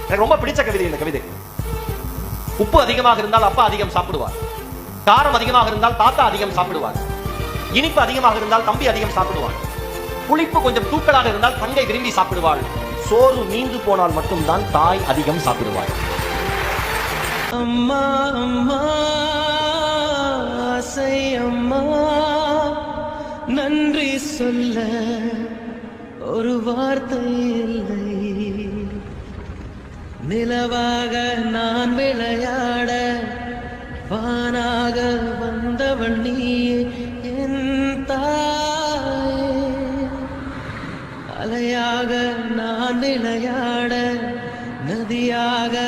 எனக்கு ரொம்ப பிடிச்ச கவிதை இந்த கவிதை. உப்பு அதிகமாக இருந்தால் அப்பா அதிகம் சாப்பிடுவார், காரம் அதிகமாக இருந்தால் தாத்தா அதிகம் சாப்பிடுவார், இனிப்பு அதிகமாக இருந்தால் தம்பி அதிகம் சாப்பிடுவார், புளிப்பு கொஞ்சம் தூக்கலாக இருந்தால் தங்கை விரும்பி சாப்பிடுவாள், சோறு மீந்து போனால் மட்டும்தான் தாய் அதிகம் சாப்பிடுவாள். அம்மா அம்மா ஆசை அம்மா, நன்றி சொல்ல ஒரு வார்த்தை இல்லை. நிலவாக நான் விளையாட வானாக வந்தவள் நீயே என் தாயே. அலையாக நான் விளையாட நதியாக